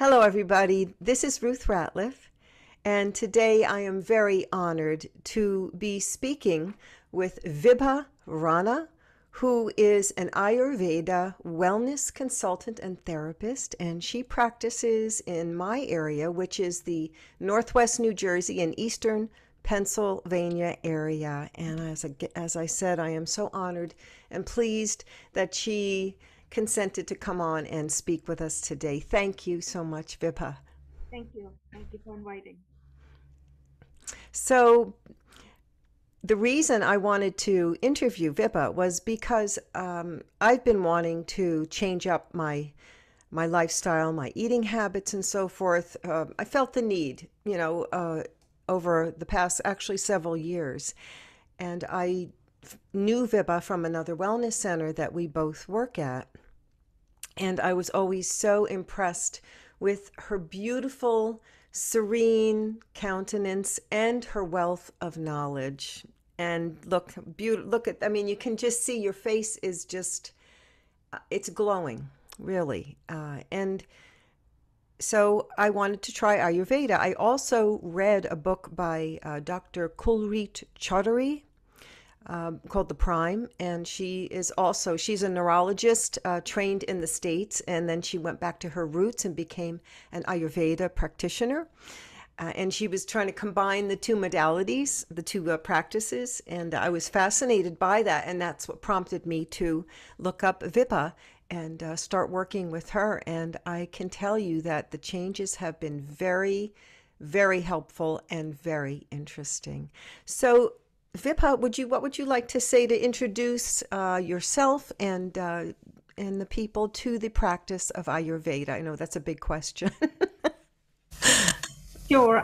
Hello, everybody. This is Ruth Ratliff, and today I am very honored to be speaking with Vibha Rana, who is an Ayurveda wellness consultant and therapist, and she practices in my area, which is the Northwest New Jersey and Eastern Pennsylvania area. And as I said, I am so honored and pleased that she consented to come on and speak with us today. Thank you so much, Vibha. Thank you. Thank you for inviting. So, the reason I wanted to interview Vibha was because I've been wanting to change up my lifestyle, my eating habits, and so forth. I felt the need, over the past actually several years, and I knew Vibha from another wellness center that we both work at. And I was always so impressed with her beautiful, serene countenance and her wealth of knowledge. And look at, I mean, you can just see your face is just, it's glowing, really. And so I wanted to try Ayurveda. I also read a book by Dr. Kulreet Chaudhary called The Prime, and she's a neurologist trained in the States, and then she went back to her roots and became an Ayurveda practitioner. And she was trying to combine the two modalities, the two practices, and I was fascinated by that, and that's what prompted me to look up Vibha and start working with her. And I can tell you that the changes have been very, very helpful and very interesting. So, Vibha, what would you like to say to introduce yourself and the people to the practice of Ayurveda? I know that's a big question. Sure.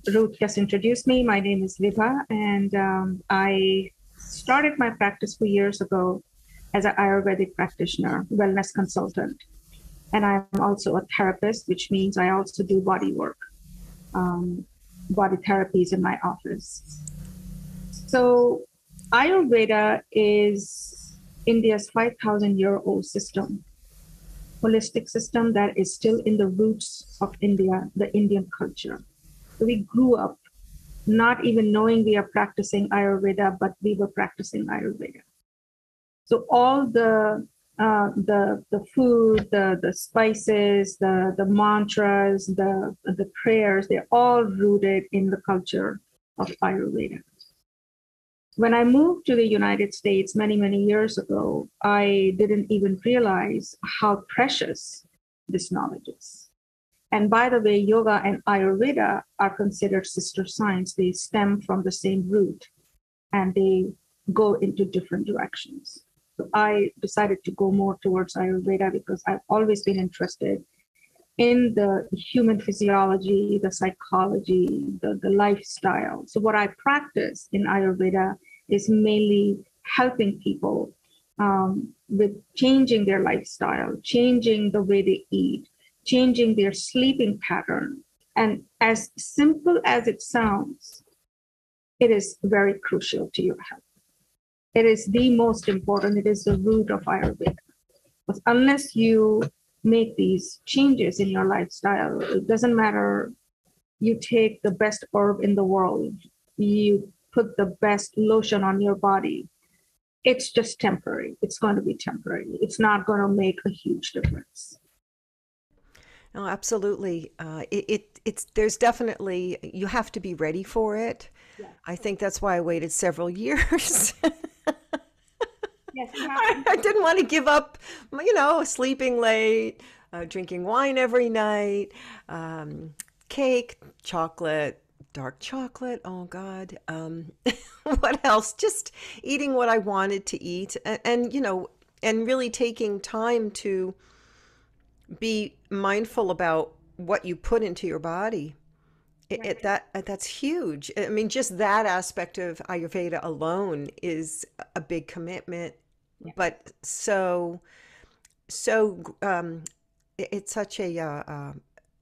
Ruth just introduced me. My name is Vibha, and I started my practice 2 years ago as an Ayurvedic practitioner, wellness consultant. And I'm also a therapist, which means I also do body work, body therapies in my office. So Ayurveda is India's 5,000-year-old system, holistic system that is still in the roots of India, the Indian culture. So we grew up not even knowing we are practicing Ayurveda, but we were practicing Ayurveda. So all the food, the spices, the mantras, the prayers, they're all rooted in the culture of Ayurveda. When I moved to the United States many, many years ago, I didn't even realize how precious this knowledge is. And by the way, yoga and Ayurveda are considered sister science. They stem from the same root and they go into different directions. So I decided to go more towards Ayurveda because I've always been interested in the human physiology, the psychology, the lifestyle. So what I practice in Ayurveda is mainly helping people with changing their lifestyle, changing the way they eat, changing their sleeping pattern. And as simple as it sounds, it is very crucial to your health. It is the most important. It is the root of Ayurveda. Because unless you make these changes in your lifestyle, it doesn't matter. You take the best herb in the world, you put the best lotion on your body. It's just temporary. It's going to be temporary. It's not going to make a huge difference. No, absolutely. It's there's definitely you have to be ready for it. Yeah. I think that's why I waited several years. Yes, you have I didn't want to give up, sleeping late, drinking wine every night, cake, chocolate, dark chocolate. Oh God. What else? Just eating what I wanted to eat and really taking time to be mindful about what you put into your body. right. That's huge. I mean, just that aspect of Ayurveda alone is a big commitment, Yeah. but so it's such an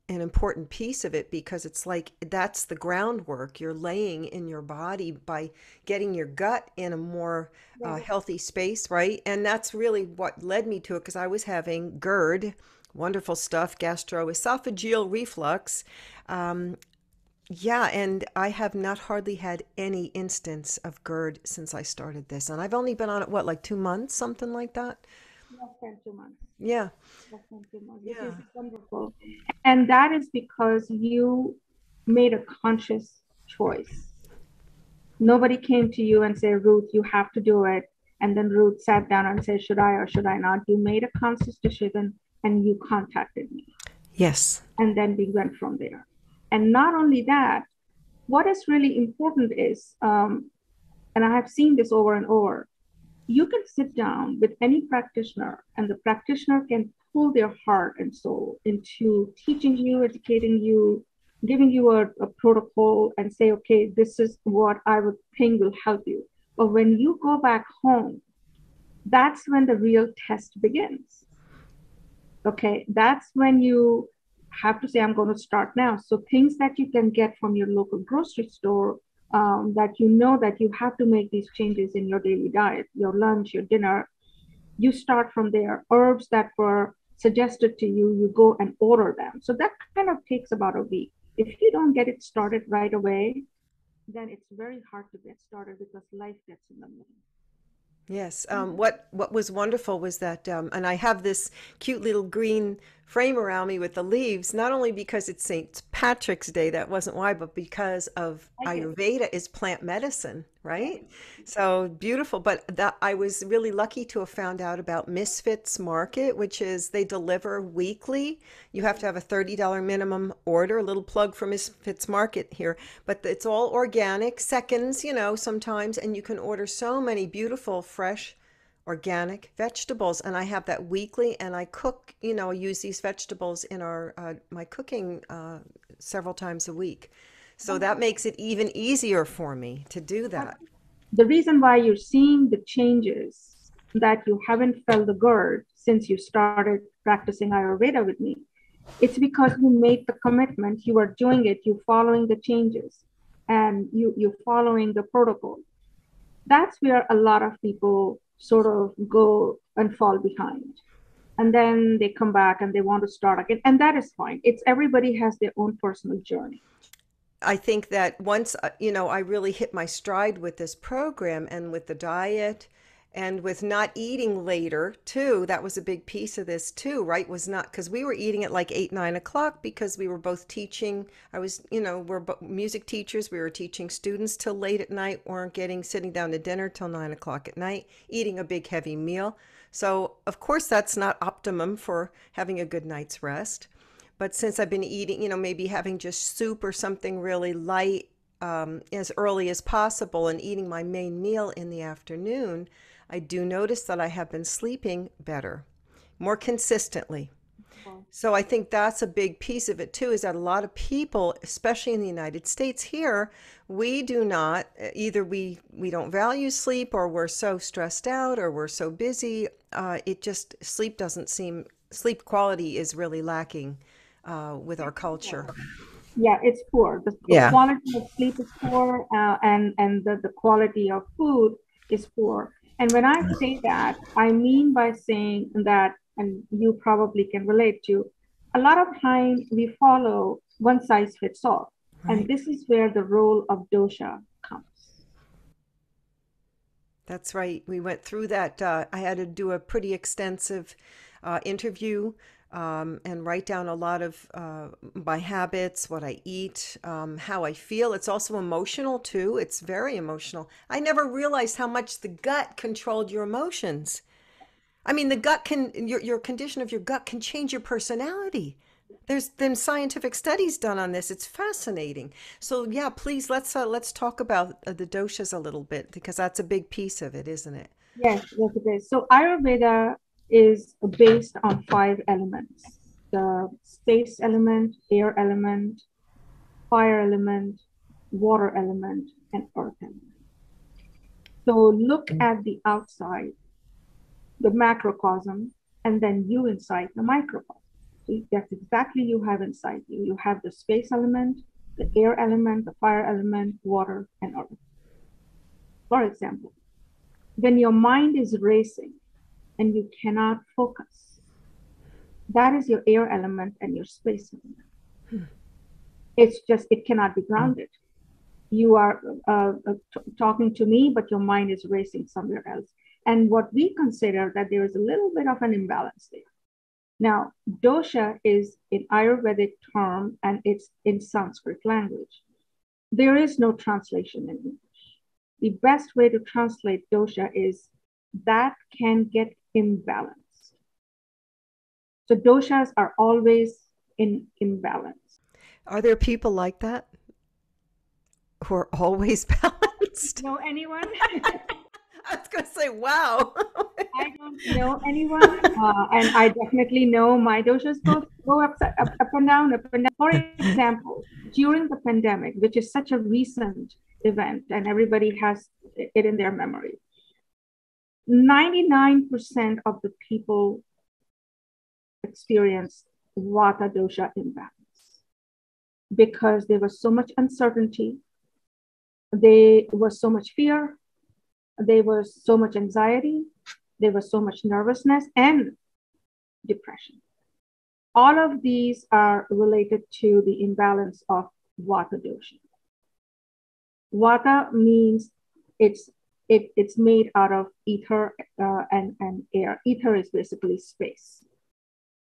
important piece of it because it's like that's the groundwork you're laying in your body by getting your gut in a more Right. healthy space, right? And that's really what led me to it because I was having GERD, Wonderful stuff, gastroesophageal reflux. Um, yeah, and I have not hardly had any instance of GERD since I started this. And I've only been on it, what, like 2 months, something like that? Less than 2 months. Yeah, Less than 2 months, which is yeah. wonderful. And that is because you made a conscious choice. Nobody came to you and said, Ruth, you have to do it. And then Ruth sat down and said, should I or should I not? You made a conscious decision and you contacted me. Yes. And then we went from there. And not only that, what is really important is, and I have seen this over and over, you can sit down with any practitioner and the practitioner can pull their heart and soul into teaching you, educating you, giving you a protocol and say, okay, this is what I would think will help you. But when you go back home, that's when the real test begins. Okay, that's when you have to say, I'm going to start now. So things that you can get from your local grocery store, that you know that you have to make these changes in your daily diet, your lunch, your dinner, you start from there. Herbs that were suggested to you, you go and order them. So that kind of takes about a week. If you don't get it started right away, then it's very hard to get started because life gets in the middle. Yes. What was wonderful was that, and I have this cute little green frame around me with the leaves, not only because it's St. Patrick's Day, that wasn't why, but because of Like it. Ayurveda is plant medicine, right? So beautiful. But that I was really lucky to have found out about Misfits Market, which is they deliver weekly. You have to have a $30 minimum order, a little plug for Misfits Market here, but it's all organic, seconds, sometimes, and you can order so many beautiful, fresh, organic vegetables. And I have that weekly, and I cook, use these vegetables in my cooking several times a week. So that makes it even easier for me to do that. The reason why you're seeing the changes that you haven't felt the GERD since you started practicing Ayurveda with me, it's because you made the commitment, you are doing it, you're following the changes, and you're following the protocol. That's where a lot of people sort of go and fall behind. And then they come back and they want to start again. And that is fine. It's everybody has their own personal journey. I think that once, I really hit my stride with this program and with the diet and with not eating later too. That was a big piece of this too, right? Was not because we were eating at like 8, 9 o'clock because we were both teaching. I was, we're music teachers. We were teaching students till late at night, weren't sitting down to dinner till 9 o'clock at night, eating a big heavy meal. So of course that's not optimum for having a good night's rest. But since I've been eating, maybe having just soup or something really light as early as possible and eating my main meal in the afternoon, I do notice that I have been sleeping better, more consistently. So I think that's a big piece of it too, is that a lot of people, especially in the United States here, we do not, either we don't value sleep, or we're so stressed out, or we're so busy. Sleep quality is really lacking with our culture. Yeah, it's poor. The Yeah. quality of sleep is poor, and the quality of food is poor. And when I say that, I mean by saying that, and you probably can relate to, a lot of time we follow one size fits all. Right. And this is where the role of dosha comes. That's right. We went through that. I had to do a pretty extensive interview and write down a lot of my habits, what I eat, how I feel. It's also emotional too. It's very emotional. I never realized how much the gut controlled your emotions. I mean, the gut your condition of your gut can change your personality. There's been scientific studies done on this. It's fascinating. So yeah, please let's talk about the doshas a little bit, because that's a big piece of it, isn't it? Yes, yes, it is. So Ayurveda is based on 5 elements: the space element, air element, fire element, water element, and earth element. So look at the outside, the macrocosm, and then you inside the microcosm. So that's exactly you have inside you. You have the space element, the air element, the fire element, water, and earth. For example, when your mind is racing and you cannot focus, That is your air element and your space element. It's just, it cannot be grounded. You are talking to me, but your mind is racing somewhere else. And what we consider that there is a little bit of an imbalance there. Now, dosha is an Ayurvedic term and it's in Sanskrit language. There is no translation in English. The best way to translate dosha is that can get imbalanced. So doshas are always in imbalance. Are there people like that who are always balanced? Know anyone? I was going to say, wow. I don't know anyone, and I definitely know my doshas go up and down, up and down. For example, during the pandemic, which is such a recent event, and everybody has it in their memory, 99% of the people experienced vata dosha imbalance because there was so much uncertainty, there was so much fear, there was so much anxiety, there was so much nervousness and depression. All of these are related to the imbalance of vata dosha. Vata means it's made out of ether and air. Ether is basically space.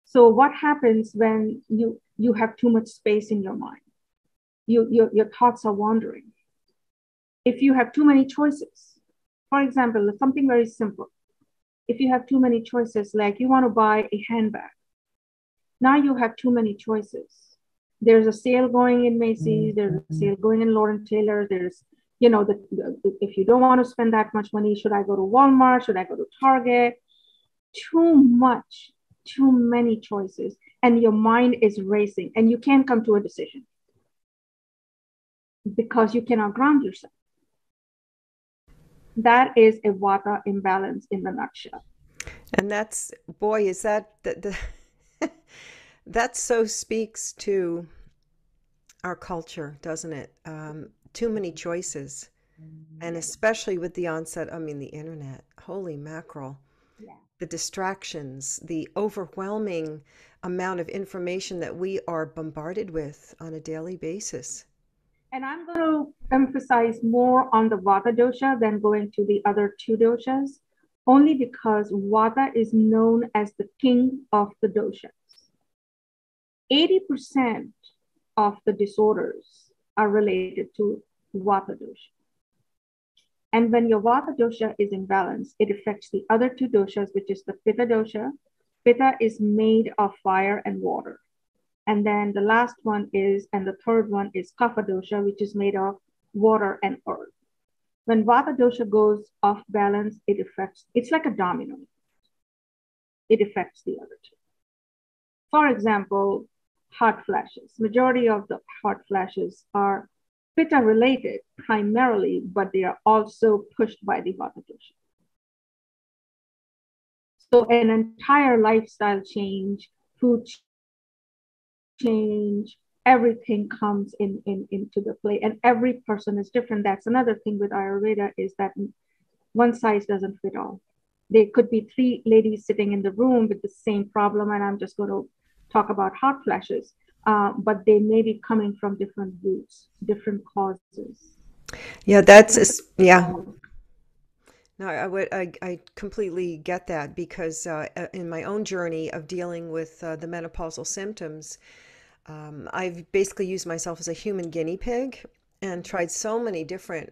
So what happens when you have too much space in your mind? Your thoughts are wandering. If you have too many choices, for example, something very simple. If you have too many choices, like you want to buy a handbag, now you have too many choices. There's a sale going in Macy's, there's a sale going in Lord & Taylor, there's, if you don't want to spend that much money, should I go to Walmart? Should I go to Target? Too many choices, and your mind is racing and you can't come to a decision because you cannot ground yourself. That is a vata imbalance in the nutshell. And that's, boy, is that that so speaks to our culture, doesn't it? Too many choices. And especially with the onset, I mean, the internet, holy mackerel, Yeah. the distractions, the overwhelming amount of information that we are bombarded with on a daily basis. And I'm going to emphasize more on the vata dosha than going to the other two doshas, only because vata is known as the king of the doshas. 80% of the disorders are related to vata dosha. And when your vata dosha is imbalanced, it affects the other two doshas, which is the pitta dosha. Pitta is made of fire and water. And then the last one is, and the third one is kapha dosha, which is made of water and earth. When vata dosha goes off balance, it's like a domino. It affects the other two. For example, hot flashes. Majority of the hot flashes are pitta related primarily, but they are also pushed by the vata dosha. So an entire lifestyle change, food change, everything comes into the play, and every person is different. That's another thing with Ayurveda, is that one size doesn't fit all. There could be three ladies sitting in the room with the same problem, and I'm just going to talk about hot flashes, but they may be coming from different roots, different causes. Yeah, yeah. No, I completely get that because in my own journey of dealing with the menopausal symptoms, I've basically used myself as a human guinea pig and tried so many different,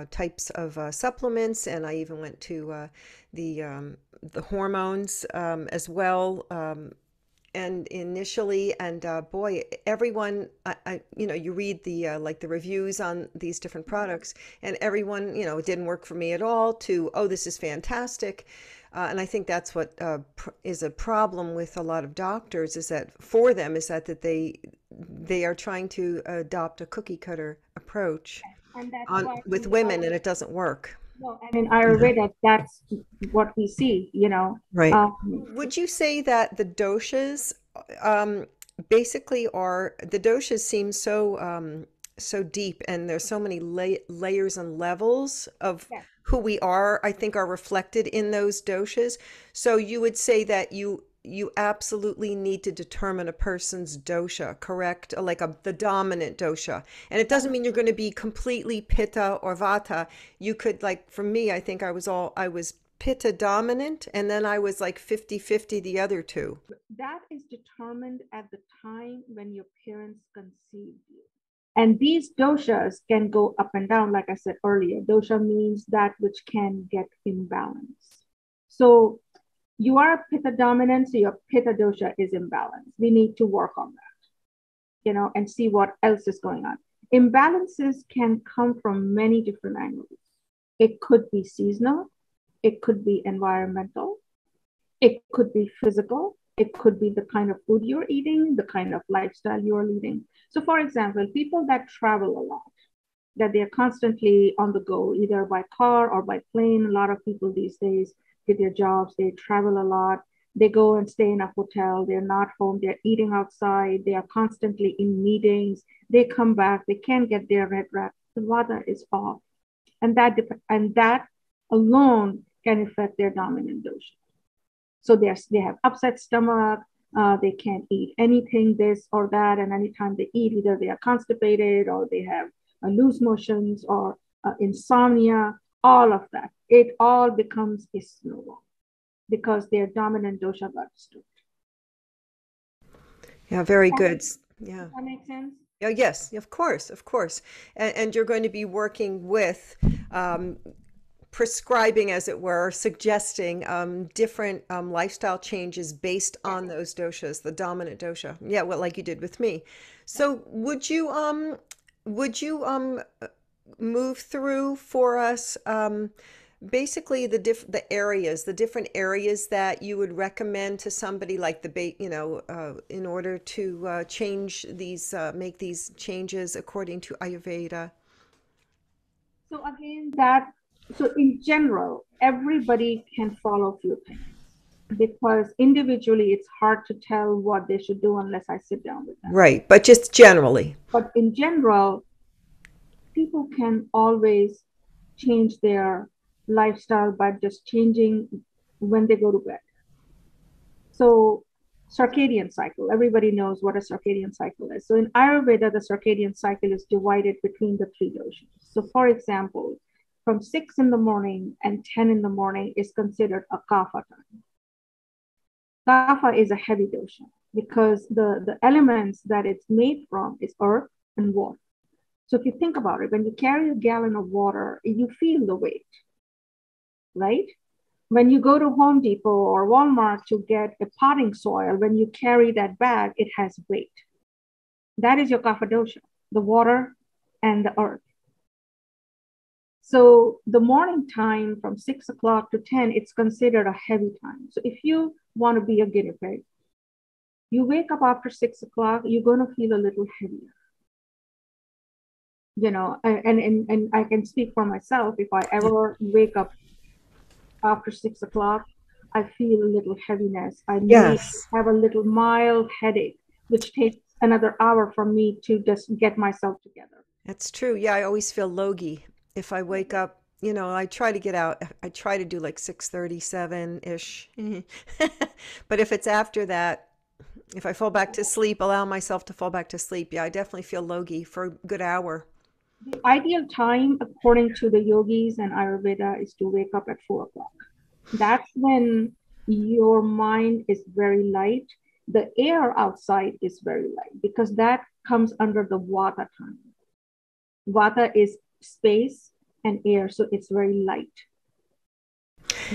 types of supplements, and I even went to the hormones as well. And initially, and boy, everyone, you read the like the reviews on these different products, and everyone, it didn't work for me at all. To, oh, this is fantastic. And I think that's what is a problem with a lot of doctors, is that for them is that they are trying to adopt a cookie cutter approach And that's on why with women, and it doesn't work. no, and in Ayurveda, that's what we see. Right. Would you say that the doshas um, basically are the doshas seem so deep, and there's so many layers and levels of Yes. who we are, I think, are reflected in those doshas. So you would say that you absolutely need to determine a person's dosha, correct? Like the dominant dosha. And it doesn't mean you're going to be completely pitta or vata. You could, like, for me, I think I was pitta dominant, and then I was like 50-50 the other two. That is determined at the time when your parents conceived you. And these doshas can go up and down, like I said earlier. Dosha means that which can get imbalanced. So you are pitta dominant, so your pitta dosha is imbalanced. We need to work on that, and see what else is going on. Imbalances can come from many different angles. It could be seasonal, it could be environmental, it could be physical, it could be the kind of food you're eating, the kind of lifestyle you're leading. So, for example, people that travel a lot, that they're constantly on the go, either by car or by plane. A lot of people these days with their jobs, they travel a lot. They go and stay in a hotel. They're not home. They're eating outside. They are constantly in meetings. They come back. They can't get their red wrap. The vata is off, and that alone can affect their dominant dosha. So they have upset stomach. They can't eat anything, this or that, and anytime they eat, either they are constipated or they have loose motions or insomnia. All of that, it all becomes a snowball because their dominant dosha got disturbed. Yeah, very good. Yeah. Does that make sense? Yeah, yes, of course, of course. And you're going to be working with prescribing, as it were, suggesting different lifestyle changes based on those doshas, the dominant dosha. Yeah, well, like you did with me. So would you move through for us basically the different areas that you would recommend to somebody, like in order to change these, make these changes according to Ayurveda? So again, so in general, everybody can follow few things because individually it's hard to tell what they should do unless I sit down with them. Right, but just generally. But in general, people can always change their lifestyle by just changing when they go to bed. So circadian cycle, everybody knows what a circadian cycle is. So in Ayurveda, the circadian cycle is divided between the three doshas. So for example, from 6 in the morning and 10 in the morning is considered a kapha time. Kapha is a heavy dosha because the elements that it's made from is earth and water. So if you think about it, when you carry a gallon of water, you feel the weight, right? When you go to Home Depot or Walmart to get a potting soil, when you carry that bag, it has weight. That is your kapha dosha, the water and the earth. So the morning time from 6 o'clock to 10, it's considered a heavy time. So if you want to be a guinea pig, you wake up after 6 o'clock, you're going to feel a little heavier. And I can speak for myself. If I ever wake up after 6 o'clock, I feel a little heaviness. I may have a little mild headache, which takes another hour for me to just get myself together. That's true. Yeah, I always feel logy if I wake up. I try to get out. I try to do like 6:37-ish. But if it's after that, if I fall back to sleep, allow myself to fall back to sleep, yeah, I definitely feel logy for a good hour. The ideal time, according to the yogis and Ayurveda, is to wake up at 4 o'clock. That's when your mind is very light. The air outside is very light because that comes under the vata time. Vata is space and air, so it's very light.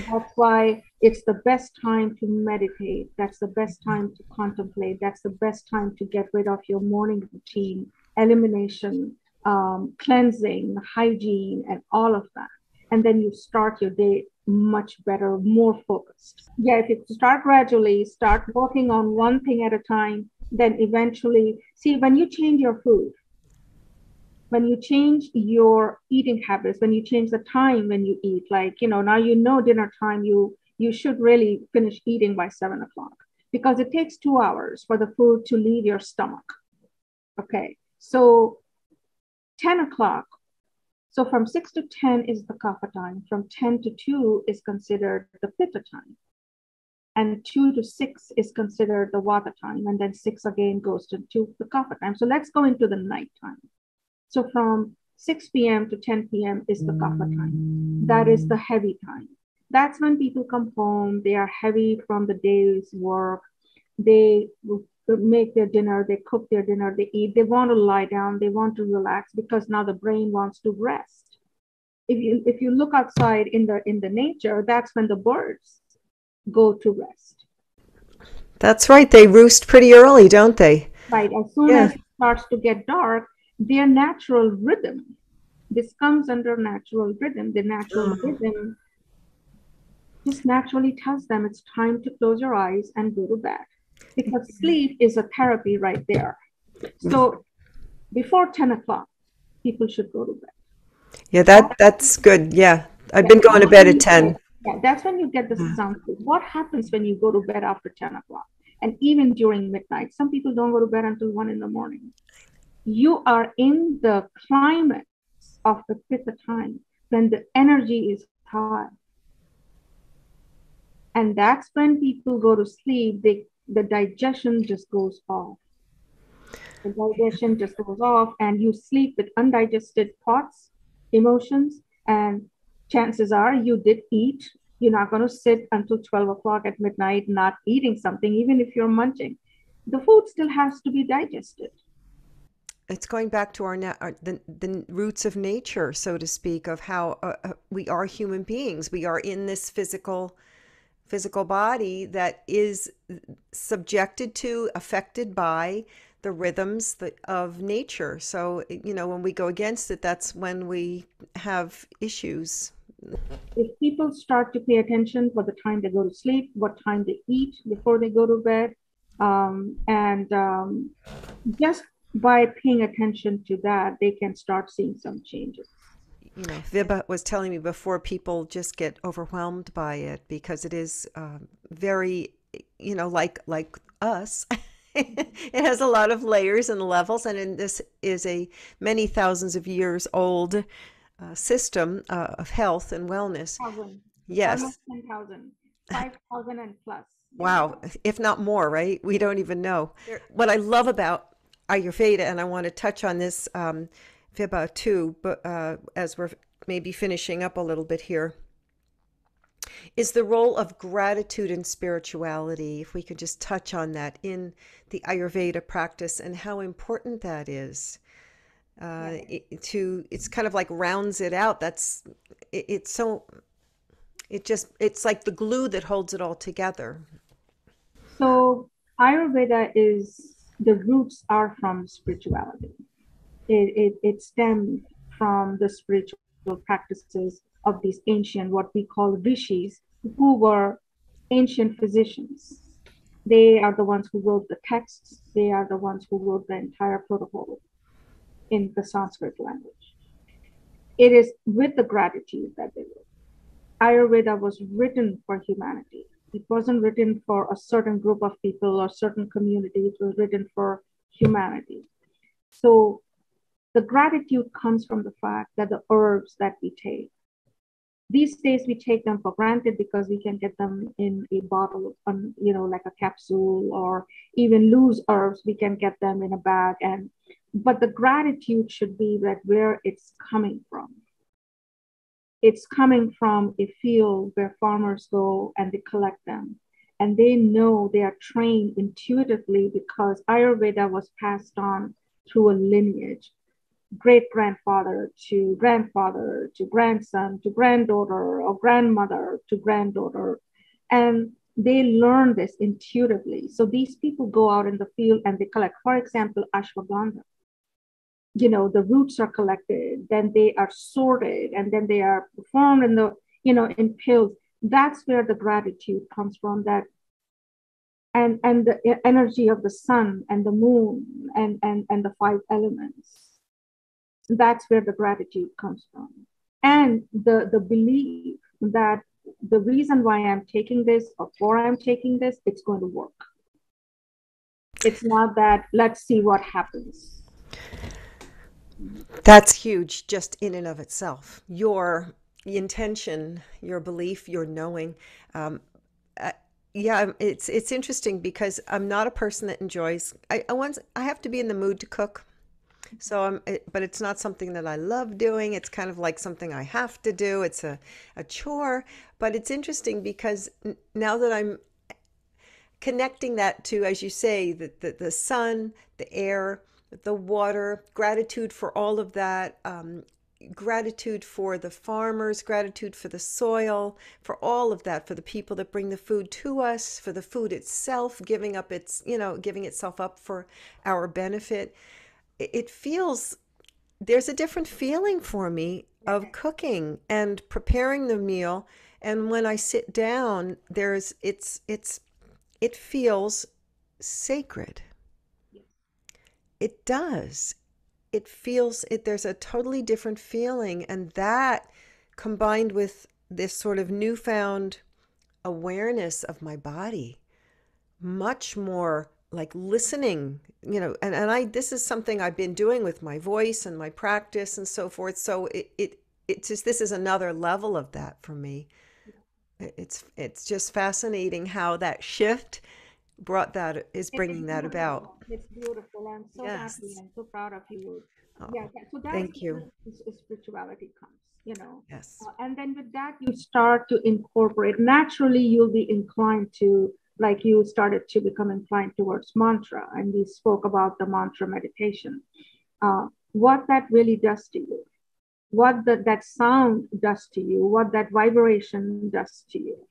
That's why it's the best time to meditate. That's the best time to contemplate. That's the best time to get rid of your morning routine, elimination, cleansing, hygiene, and all of that. And then you start your day much better, more focused. Yeah, if you start gradually, start working on one thing at a time, then eventually, see, when you change your food, when you change your eating habits, when you change the time when you eat, like, now dinner time, you should really finish eating by 7 o'clock because it takes 2 hours for the food to leave your stomach. Okay, so 10 o'clock. So from 6 to 10 is the kapha time. From 10 to 2 is considered the pitta time. and 2 to 6 is considered the vata time, and then 6 again goes to the kapha time. So let's go into the night time. So from 6 p.m. to 10 p.m. is the kapha time. That is the heavy time. That's when people come home, they are heavy from the day's work, they make their dinner, they cook their dinner, they eat, they want to lie down, they want to relax because now the brain wants to rest. If you look outside in the nature, that's when the birds go to rest. That's right. They roost pretty early, don't they? Right. As soon as it starts to get dark, their natural rhythm, this comes under natural rhythm. The natural rhythm just naturally tells them it's time to close your eyes and go to bed. Because sleep is a therapy right there. So before 10 o'clock, people should go to bed. Yeah, that's good. Yeah. I've been going to bed at 10. Yeah, that's when you get the sound sleep. What happens when you go to bed after 10 o'clock? And even during midnight, some people don't go to bed until 1 in the morning. You are in the climax of the pitta time when the energy is high. And that's when people go to sleep, the digestion just goes off. The digestion just goes off, and you sleep with undigested thoughts, emotions, and chances are you did eat. You're not going to sit until 12 o'clock at midnight not eating something, even if you're munching. The food still has to be digested. It's going back to the roots of nature, so to speak, of how we are human beings. We are in this physical body that is subjected to, affected by the rhythms of nature. So, when we go against it, that's when we have issues. If people start to pay attention what the time they go to sleep, what time they eat before they go to bed, and just by paying attention to that, they can start seeing some changes. Vibha was telling me before, people just get overwhelmed by it because it is very, like us. It has a lot of layers and levels, and this is a many thousands of years old system of health and wellness. 1,000, Yes. almost 10,000, 5,000 and plus. Wow, if not more, right? We don't even know. What I love about Ayurveda, and I want to touch on this, Vibha, too, but as we're maybe finishing up a little bit here, is the role of gratitude and spirituality. If we could just touch on that in the Ayurveda practice and how important that is. It's kind of like rounds it out. It's like the glue that holds it all together. So Ayurveda the roots are from spirituality. It stems from the spiritual practices of these ancient, what we call rishis, who were ancient physicians. They are the ones who wrote the texts. They are the ones who wrote the entire protocol in the Sanskrit language. It is with the gratitude that they wrote. Ayurveda was written for humanity. It wasn't written for a certain group of people or certain community. It was written for humanity. So the gratitude comes from the fact that the herbs that we take, these days we take them for granted because we can get them in a bottle, like a capsule, or even loose herbs, we can get them in a bag. But the gratitude should be that where it's coming from. It's coming from a field where farmers go and they collect them. And they know, they are trained intuitively because Ayurveda was passed on through a lineage. Great-grandfather to grandfather to grandson to granddaughter or grandmother to granddaughter. And they learn this intuitively. So these people go out in the field and they collect, for example, ashwagandha. The roots are collected, then they are sorted, and then they are performed in pills. That's where the gratitude comes from, that and the energy of the sun and the moon and the 5 elements. That's where the gratitude comes from. And the belief that the reason why I'm taking this or for I'm taking this, it's going to work. It's not that, let's see what happens. That's huge just in and of itself. Your intention, your belief, your knowing. Yeah, it's interesting because I'm not a person that enjoys. I have to be in the mood to cook. So but it's not something that I love doing. It's kind of like something I have to do. It's a chore. But it's interesting because now that I'm connecting that to, as you say, the sun, the air, the water, gratitude for all of that, gratitude for the farmers, gratitude for the soil, for all of that, for the people that bring the food to us, for the food itself, giving up its, giving itself up for our benefit. It feels, there's a different feeling for me of cooking and preparing the meal. And when I sit down, it feels sacred. It does. It feels it. There's a totally different feeling, and that combined with this sort of newfound awareness of my body, much more like listening, and I this is something I've been doing with my voice and my practice and so forth. So it's just, this is another level of that for me. It's just fascinating how that shift is It's bringing that about. beautiful. It's beautiful. I'm so happy Yes. and so proud of you. Oh, Yeah, so that's thank where you. spirituality comes. Yes. And then with that, you start to incorporate. Naturally, you'll be inclined to, like you started to become inclined towards mantra, and we spoke about the mantra meditation. What that really does to you, what that sound does to you, what that vibration does to you,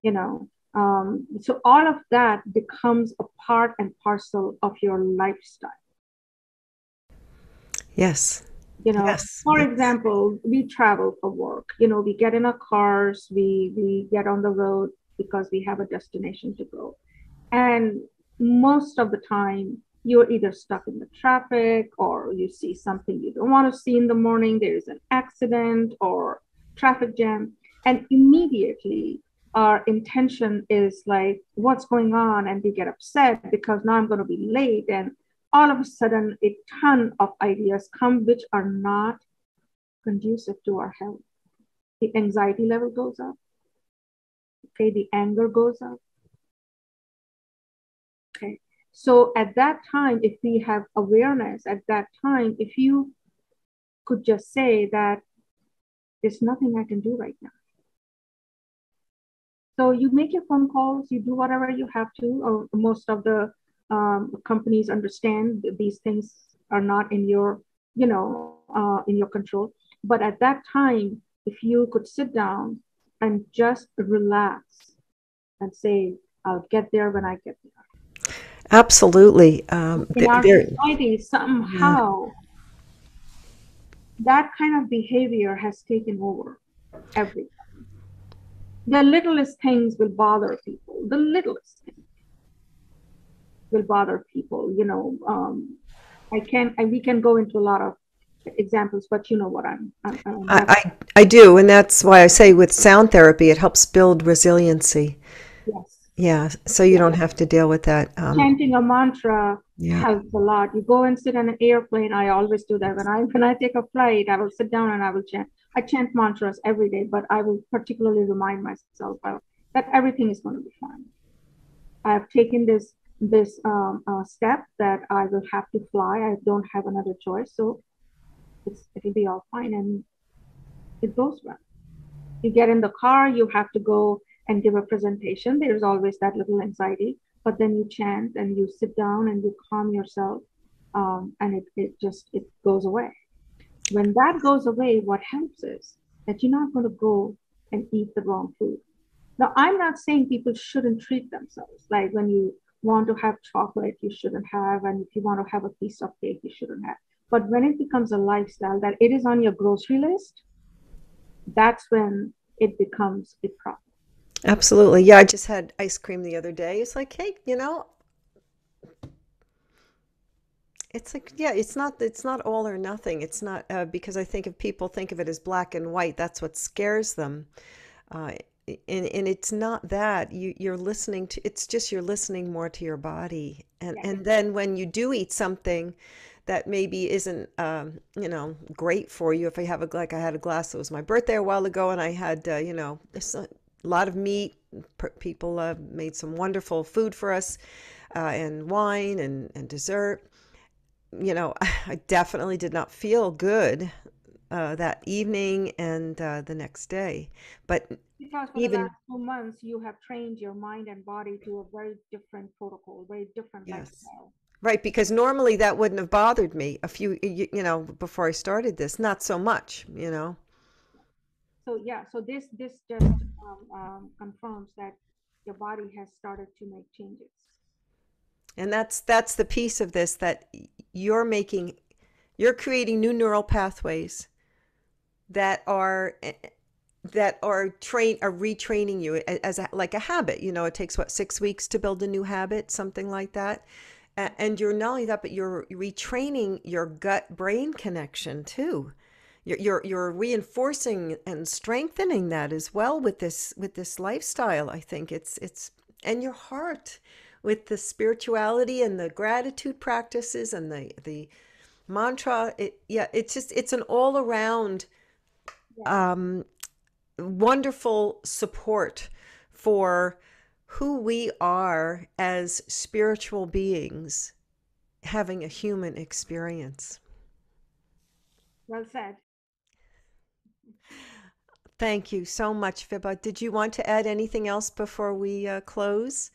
you know. So all of that becomes a part and parcel of your lifestyle. Yes. Yes. For Yes. example, we travel for work. We get in our cars, we get on the road because we have a destination to go. And most of the time, you're either stuck in the traffic or you see something you don't want to see in the morning. There's an accident or traffic jam. And immediately, our intention is like, what's going on? And we get upset because now I'm going to be late. And all of a sudden, a ton of ideas come which are not conducive to our health. The anxiety level goes up. Okay, the anger goes up. Okay. So at that time, if we have awareness at that time, if you could just say that there's nothing I can do right now. So you make your phone calls, you do whatever you have to. Or most of the companies understand that these things are not in your, in your control. But at that time, if you could sit down and just relax and say, I'll get there when I get there. Absolutely. In our There. society, Yeah. somehow that kind of behavior has taken over everything. The littlest things will bother people. The littlest things will bother people. We can go into a lot of examples, but you know what I, that's, I do, and that's why I say with sound therapy, it helps build resiliency. yes. Yeah, so you don't have to deal with that. Chanting a mantra Yeah. helps a lot. You go and sit on an airplane. I always do that. When I take a flight, I will sit down and I will chant. I chant mantras every day, but I will particularly remind myself that everything is going to be fine. I have taken this step that I will have to fly. I don't have another choice, so it'll be all fine, and it goes well. You get in the car, you have to go and give a presentation. There's always that little anxiety, but then you chant and you sit down and you calm yourself, and it goes away. When that goes away, what helps is that you're not going to go and eat the wrong food. Now, I'm not saying people shouldn't treat themselves. Like when you want to have chocolate, you shouldn't have, and if you want to have a piece of cake, you shouldn't have. But when it becomes a lifestyle that it is on your grocery list, that's when it becomes a problem. Absolutely. Yeah, I just had ice cream the other day. It's like, hey, it's like, yeah, it's not all or nothing. It's not because I think if people think of it as black and white, that's what scares them. Uh, and it's not that you're listening to, it's just you're listening more to your body. And Yes. and then when you do eat something that maybe isn't great for you, if I have like I had a glass, it was my birthday a while ago, and I had there's a lot of meat, People made some wonderful food for us, and wine and dessert. You know, I definitely did not feel good that evening and the next day. But Because for the even, last 2 months, you have trained your mind and body to a very different protocol, very different yes. lifestyle. Right, because normally that wouldn't have bothered me a few, you know, before I started this, not so much, you know. So yeah, so this just confirms that your body has started to make changes. And that's the piece of this, that you're making, you're creating new neural pathways that are are retraining you as like a habit. You know, it takes what, 6 weeks to build a new habit, something like that. And you're not only that, but you're retraining your gut brain connection too. You're reinforcing and strengthening that as well with this lifestyle. I think it's and your heart with the spirituality and the gratitude practices and the mantra. Yeah, it's just, it's an all around Yes. wonderful support for who we are as spiritual beings having a human experience. Well said. Thank you so much, Vibha. Did you want to add anything else before we close?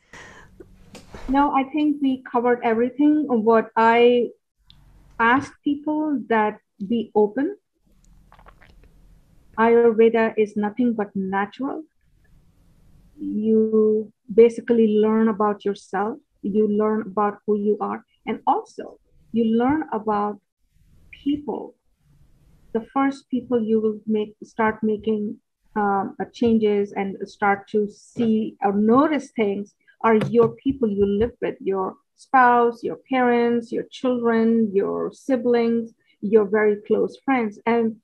No, I think we covered everything. What I ask people, that be open. Ayurveda is nothing but natural. You basically learn about yourself, you learn about who you are, and also you learn about people. The first people you will start making changes and start to see or notice things are your people you live with, your spouse, your parents, your children, your siblings, your very close friends. And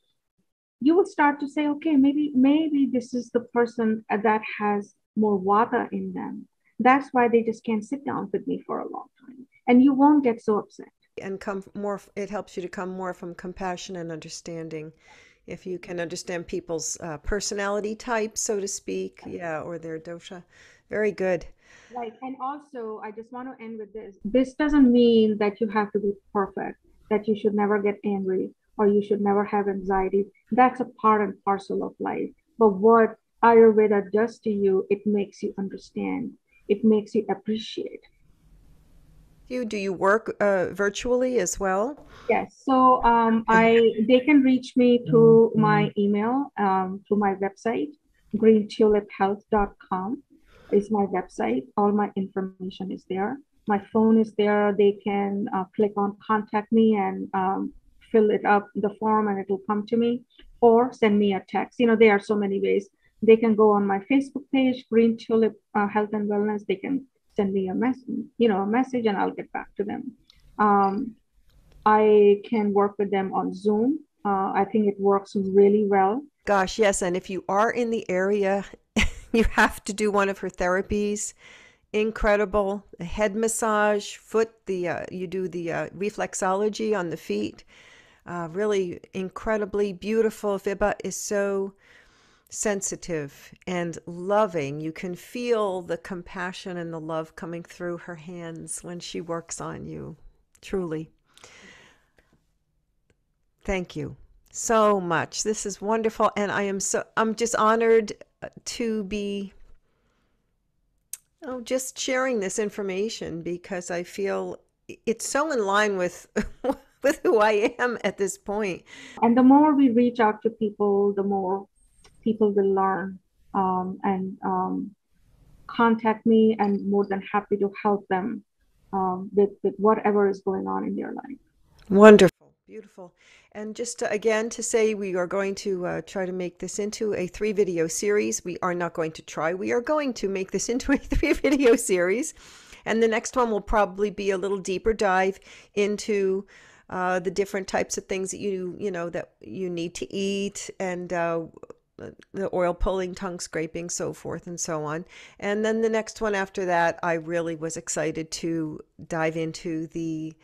you will start to say, okay, maybe this is the person that has more vata in them. That's why they just can't sit down with me for a long time. And you won't get so upset. And come more, it helps you to come more from compassion and understanding. If you can understand people's personality type, so to speak, yeah, or their dosha. Very good. Right. And also, I just want to end with this. This doesn't mean that you have to be perfect, that you should never get angry or you should never have anxiety. That's a part and parcel of life. But what Ayurveda does to you, it makes you understand, it makes you appreciate. Do you work virtually as well? Yes. So they can reach me through my email, through my website, greentuliphealth.com is my website. All my information is there. My phone is there. They can click on contact me and fill it up the form and it will come to me, or send me a text. You know, there are so many ways. They can go on my Facebook page, Green Tulip Health and Wellness. They can send me a message, a message, and I'll get back to them. Um, I can work with them on Zoom. I think it works really well. Gosh, yes. And if you are in the area, you have to do one of her therapies. Incredible. The head massage, foot, you do the reflexology on the feet. Really incredibly beautiful. Vibha is so sensitive and loving. You can feel the compassion and the love coming through her hands when she works on you. Truly. Thank you so much. This is wonderful. And I'm just honored to be just sharing this information, because I feel it's so in line with with who I am at this point. And the more we reach out to people, the more people will learn and contact me, and more than happy to help them with whatever is going on in their life. Wonderful. Beautiful. And just again to say, we are going to try to make this into a 3-video series. We are not going to try. We are going to make this into a 3-video series. And the next one will probably be a little deeper dive into the different types of things that that you need to eat, and the oil pulling, tongue scraping, so forth and so on. And then the next one after that, I really was excited to dive into the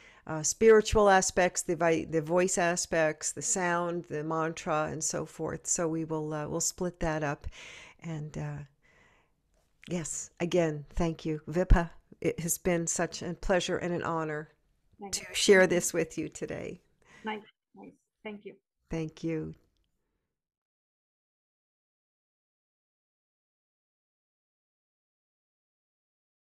spiritual aspects, the voice aspects, the sound, the mantra, and so forth. So we'll split that up, and Yes. Again, thank you, Vibha. It has been such a pleasure and an honor Thank to you. share this with you today. Nice, nice. Thank you. Thank you.